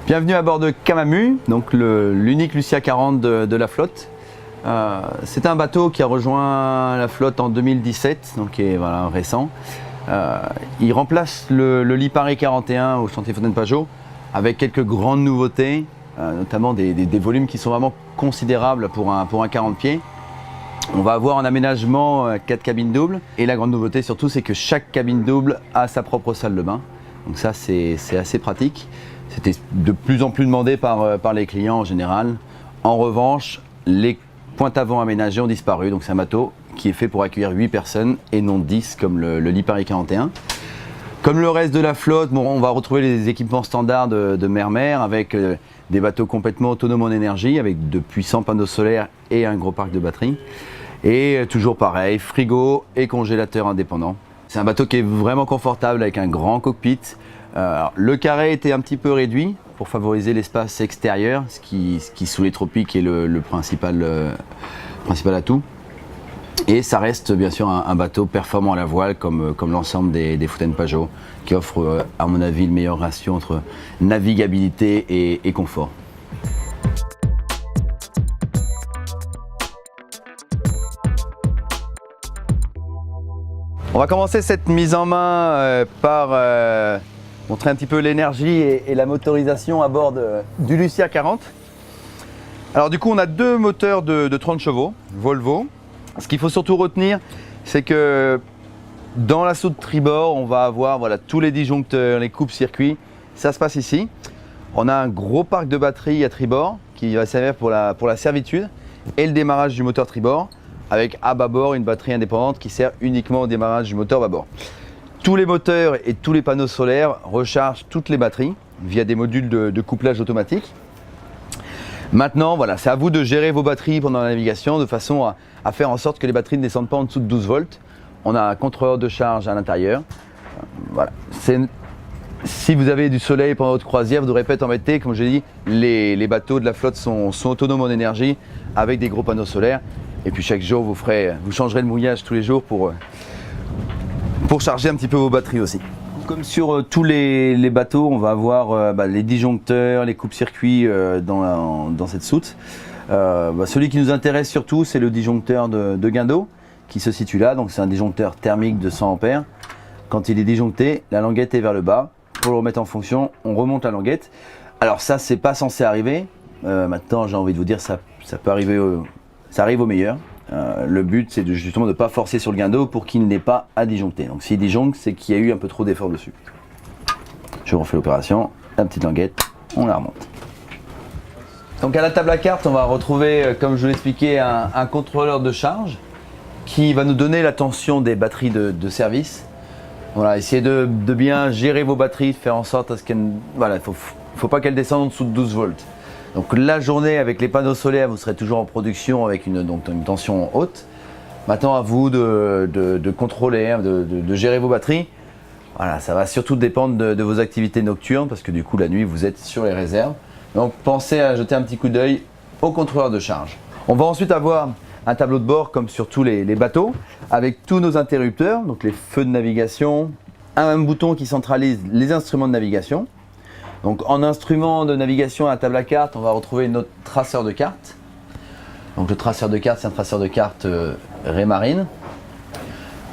Bienvenue à bord de Kamamu, donc l'unique Lucia 40 de la flotte. C'est un bateau qui a rejoint la flotte en 2017, donc qui est voilà, récent. Il remplace le Lipari 41 au chantier Fontaine-Pajot avec quelques grandes nouveautés, notamment des volumes qui sont vraiment considérables pour un 40 pieds. On va avoir un aménagement 4 cabines doubles et la grande nouveauté surtout c'est que chaque cabine double a sa propre salle de bain. Donc ça c'est assez pratique. C'était de plus en plus demandé par les clients en général. En revanche, les pointes avant aménagées ont disparu. Donc c'est un bateau qui est fait pour accueillir 8 personnes et non 10 comme le Lipari 41. Comme le reste de la flotte, bon, on va retrouver les équipements standards de mer-mer avec des bateaux complètement autonomes en énergie avec de puissants panneaux solaires et un gros parc de batteries. Et toujours pareil, frigo et congélateur indépendant. C'est un bateau qui est vraiment confortable avec un grand cockpit. Alors, le carré était un petit peu réduit pour favoriser l'espace extérieur, ce qui sous les tropiques est le principal atout. Et ça reste bien sûr un bateau performant à la voile comme l'ensemble des Fontaine-Pajot qui offre à mon avis le meilleur ratio entre navigabilité et confort. On va commencer cette mise en main par montrer un petit peu l'énergie et la motorisation à bord du Lucia 40. Alors du coup on a deux moteurs de 30 chevaux Volvo. Ce qu'il faut surtout retenir c'est que dans la soute tribord on va avoir voilà, tous les disjoncteurs, les coupes-circuits, ça se passe ici. On a un gros parc de batterie à tribord qui va servir pour la servitude et le démarrage du moteur tribord avec à bâbord une batterie indépendante qui sert uniquement au démarrage du moteur bâbord. Tous les moteurs et tous les panneaux solaires rechargent toutes les batteries via des modules de couplage automatique. Maintenant, voilà, c'est à vous de gérer vos batteries pendant la navigation de façon à faire en sorte que les batteries ne descendent pas en dessous de 12 volts. On a un contrôleur de charge à l'intérieur. Voilà. Si vous avez du soleil pendant votre croisière, vous devrez pas être embêté. Comme je l'ai dit, les bateaux de la flotte sont autonomes en énergie avec des gros panneaux solaires. Et puis chaque jour, vous changerez le mouillage tous les jours pour charger un petit peu vos batteries aussi. Comme sur tous les bateaux, on va avoir les disjoncteurs, les coupes-circuits dans cette soute. Celui qui nous intéresse surtout, c'est le disjoncteur de guindeau qui se situe là. Donc c'est un disjoncteur thermique de 100 ampères. Quand il est disjoncté, la languette est vers le bas. Pour le remettre en fonction, on remonte la languette. Alors ça, c'est pas censé arriver. Maintenant, j'ai envie de vous dire, ça peut arriver, ça arrive au meilleur. Le but c'est justement de ne pas forcer sur le guindeau pour qu'il n'ait pas à disjoncter. Donc s'il disjoncte, c'est qu'il y a eu un peu trop d'effort dessus. Je refais l'opération, la petite languette, on la remonte. Donc à la table à cartes, on va retrouver, comme je vous l'expliquais, un contrôleur de charge qui va nous donner la tension des batteries de service. Voilà, essayez de bien gérer vos batteries, de faire en sorte à ce qu'elles, voilà, faut pas qu'elles descendent en dessous de 12 volts. Donc la journée avec les panneaux solaires, vous serez toujours en production avec une tension haute. Maintenant à vous de contrôler, de gérer vos batteries. Voilà, ça va surtout dépendre de vos activités nocturnes parce que du coup la nuit vous êtes sur les réserves. Donc pensez à jeter un petit coup d'œil au contrôleur de charge. On va ensuite avoir un tableau de bord comme sur tous les bateaux avec tous nos interrupteurs, donc les feux de navigation, un bouton qui centralise les instruments de navigation. Donc en instrument de navigation à la table à cartes, on va retrouver notre traceur de cartes. Donc le traceur de cartes, c'est un traceur de cartes Raymarine.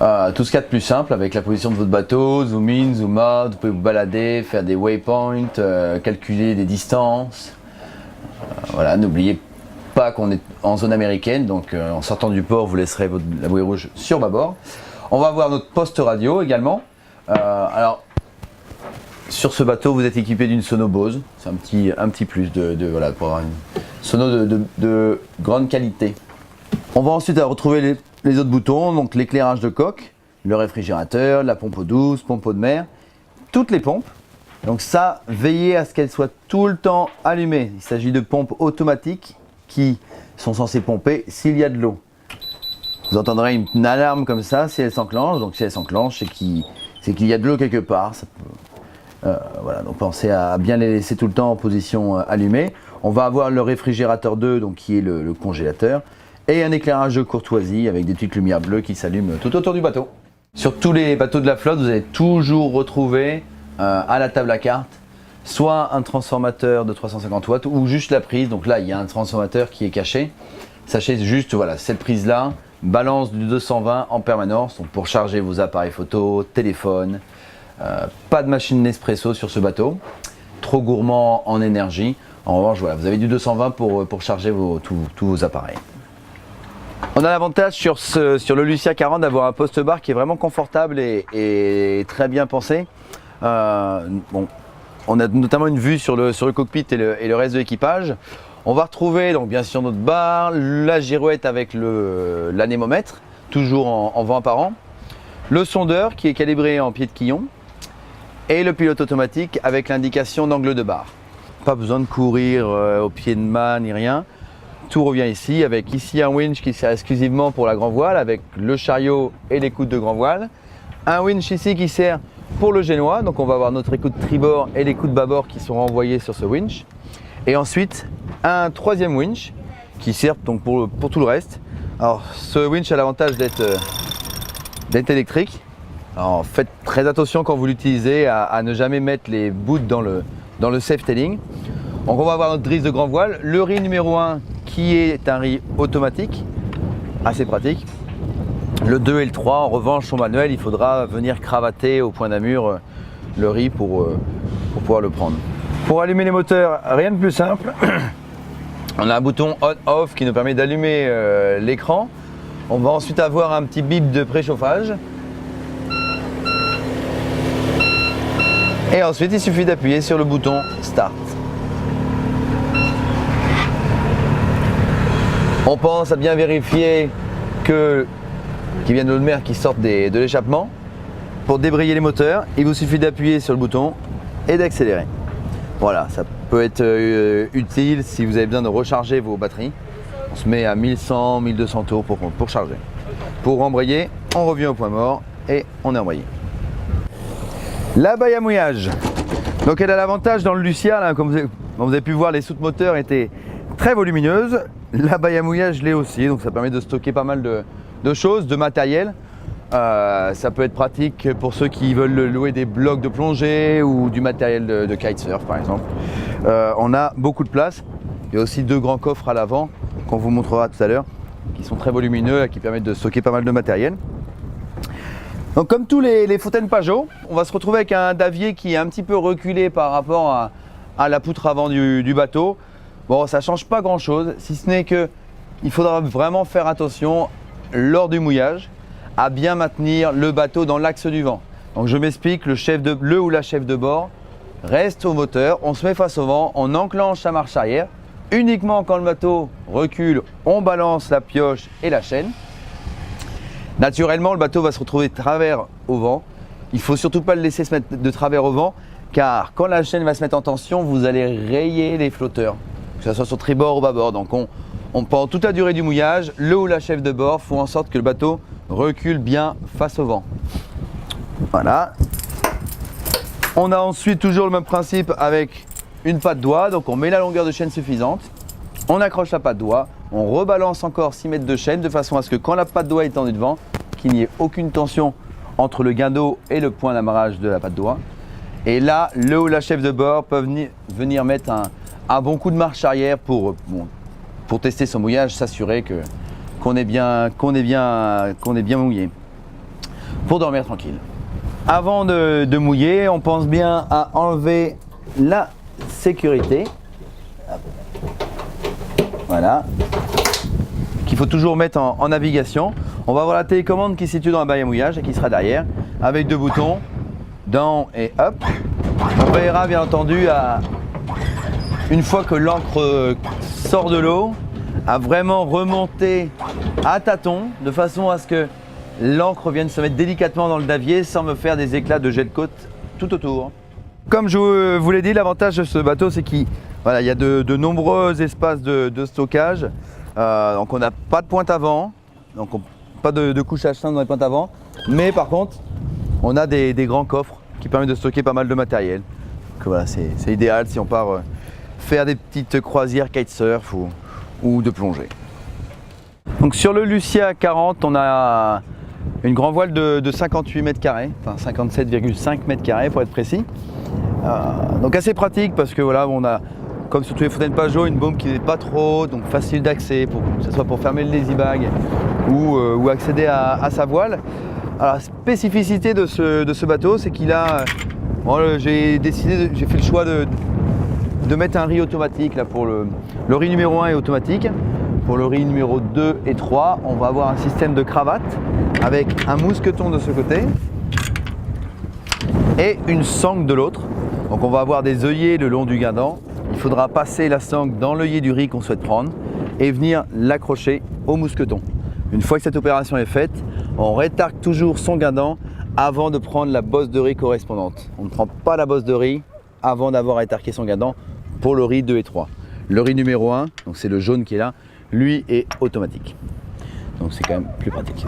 Tout ce qu'il y a de plus simple avec la position de votre bateau, zoom in, zoom out, vous pouvez vous balader, faire des waypoints, calculer des distances. Voilà, n'oubliez pas qu'on est en zone américaine, donc en sortant du port, vous laisserez la bouée rouge sur bâbord. On va avoir notre poste radio également. Alors, sur ce bateau, vous êtes équipé d'une sono Bose, c'est un petit plus voilà, pour avoir une sono de grande qualité. On va ensuite retrouver les autres boutons, donc l'éclairage de coque, le réfrigérateur, la pompe douce, pompe de mer, toutes les pompes. Donc ça, veillez à ce qu'elles soient tout le temps allumées. Il s'agit de pompes automatiques qui sont censées pomper s'il y a de l'eau. Vous entendrez une alarme comme ça si elle s'enclenche. Donc si elle s'enclenche, c'est qu'il y a de l'eau quelque part. Ça peut Voilà, donc pensez à bien les laisser tout le temps en position allumée. On va avoir le réfrigérateur 2, donc qui est le congélateur, et un éclairage de courtoisie avec des petites lumières bleues qui s'allument tout autour du bateau. Sur tous les bateaux de la flotte, vous allez toujours retrouver à la table à cartes soit un transformateur de 350 watts ou juste la prise. Donc là, il y a un transformateur qui est caché. Sachez juste, voilà, cette prise-là balance du 220 en permanence, donc pour charger vos appareils photo, téléphone. Pas de machine Nespresso sur ce bateau, trop gourmand en énergie. En revanche, voilà, vous avez du 220 pour charger tous vos appareils. On a l'avantage sur le Lucia 40 d'avoir un poste bar qui est vraiment confortable et très bien pensé. Bon, on a notamment une vue sur le cockpit et le reste de l'équipage. On va retrouver donc bien sûr notre bar, la girouette avec l'anémomètre, toujours en vent apparent, le sondeur qui est calibré en pied de quillon et le pilote automatique avec l'indication d'angle de barre. Pas besoin de courir au pied de mât ni rien. Tout revient ici avec ici un winch qui sert exclusivement pour la grand voile avec le chariot et l'écoute de grand voile. Un winch ici qui sert pour le génois, donc on va avoir notre écoute tribord et l'écoute bâbord qui sont renvoyés sur ce winch. Et ensuite un troisième winch qui sert donc pour tout le reste. Alors ce winch a l'avantage d'être électrique. Alors faites très attention quand vous l'utilisez à ne jamais mettre les bouts dans le safetelling. Donc on va avoir notre drisse de grand voile, le riz numéro 1 qui est un riz automatique, assez pratique. Le 2 et le 3 en revanche sont manuels, il faudra venir cravater au point d'amure le riz pour pouvoir le prendre. Pour allumer les moteurs, rien de plus simple. On a un bouton on-off qui nous permet d'allumer l'écran. On va ensuite avoir un petit bip de préchauffage. Et ensuite, il suffit d'appuyer sur le bouton Start. On pense à bien vérifier qu'il y a de l'eau de mer qui sortent de l'échappement. Pour débrayer les moteurs, il vous suffit d'appuyer sur le bouton et d'accélérer. Voilà, ça peut être utile si vous avez besoin de recharger vos batteries. On se met à 1100, 1200 tours pour charger. Pour embrayer, on revient au point mort et on est embrayé. La baille à mouillage. Donc elle a l'avantage dans le Lucia, là, comme vous avez pu voir, les soutes moteurs étaient très volumineuses. La baille à mouillage l'est aussi, donc ça permet de stocker pas mal de choses, de matériel. Ça peut être pratique pour ceux qui veulent louer des blocs de plongée ou du matériel de kitesurf par exemple. On a beaucoup de place. Il y a aussi deux grands coffres à l'avant qu'on vous montrera tout à l'heure qui sont très volumineux et qui permettent de stocker pas mal de matériel. Donc comme tous les fontaines Pajot, on va se retrouver avec un davier qui est un petit peu reculé par rapport à la poutre avant du bateau. Bon, ça ne change pas grand chose, si ce n'est qu'il faudra vraiment faire attention lors du mouillage à bien maintenir le bateau dans l'axe du vent. Donc je m'explique, le ou la chef de bord reste au moteur, on se met face au vent, on enclenche sa marche arrière. Uniquement quand le bateau recule, on balance la pioche et la chaîne. Naturellement, le bateau va se retrouver de travers au vent. Il ne faut surtout pas le laisser se mettre de travers au vent, car quand la chaîne va se mettre en tension, vous allez rayer les flotteurs, que ce soit sur tribord ou bâbord. Donc pendant toute la durée du mouillage, le ou la chef de bord font en sorte que le bateau recule bien face au vent. Voilà. On a ensuite toujours le même principe avec une patte doigt. Donc on met la longueur de chaîne suffisante, on accroche la patte doigt, on rebalance encore 6 mètres de chaîne de façon à ce que quand la patte doigt est tendue devant, qu'il n'y ait aucune tension entre le guindeau et le point d'amarrage de la patte doigt. Et là, le ou la chef de bord peuvent venir mettre un bon coup de marche arrière pour tester son mouillage, s'assurer qu'on est bien mouillé, pour dormir tranquille. Avant de mouiller, on pense bien à enlever la sécurité. Voilà, qu'il faut toujours mettre en navigation. On va avoir la télécommande qui est située dans la baille à mouillage et qui sera derrière, avec deux boutons, down et up. On veillera bien entendu une fois que l'encre sort de l'eau, à vraiment remonter à tâtons, de façon à ce que l'encre vienne se mettre délicatement dans le davier sans me faire des éclats de jet de côte tout autour. Comme je vous l'ai dit, l'avantage de ce bateau, c'est qu'il y a de nombreux espaces de stockage. Donc on n'a pas de pointe avant, donc pas de couchage simple dans les pointes avant. Mais par contre, on a des grands coffres qui permettent de stocker pas mal de matériel. que voilà, c'est idéal si on part faire des petites croisières kitesurf ou de plongée. Donc sur le Lucia 40, on a une grand voile de 58 mètres carrés, enfin 57,5 mètres carrés pour être précis. Donc assez pratique parce que voilà, on a, comme sur tous les fontaines Pajot, une baume qui n'est pas trop haute, donc facile d'accès, que ce soit pour fermer le lazy bag ou accéder à sa voile. Alors, la spécificité de ce bateau, c'est qu'il a, j'ai fait le choix de mettre un riz automatique là pour le riz numéro 1 est automatique. Pour le riz numéro 2 et 3, on va avoir un système de cravate avec un mousqueton de ce côté et une sangle de l'autre. Donc on va avoir des œillets le long du guindant. Il faudra passer la sangle dans l'œillet du riz qu'on souhaite prendre et venir l'accrocher au mousqueton. Une fois que cette opération est faite, on rétarque toujours son guindant avant de prendre la bosse de riz correspondante. On ne prend pas la bosse de riz avant d'avoir rétarqué son guindant pour le riz 2 et 3. Le riz numéro 1, donc c'est le jaune qui est là, lui est automatique. Donc c'est quand même plus pratique.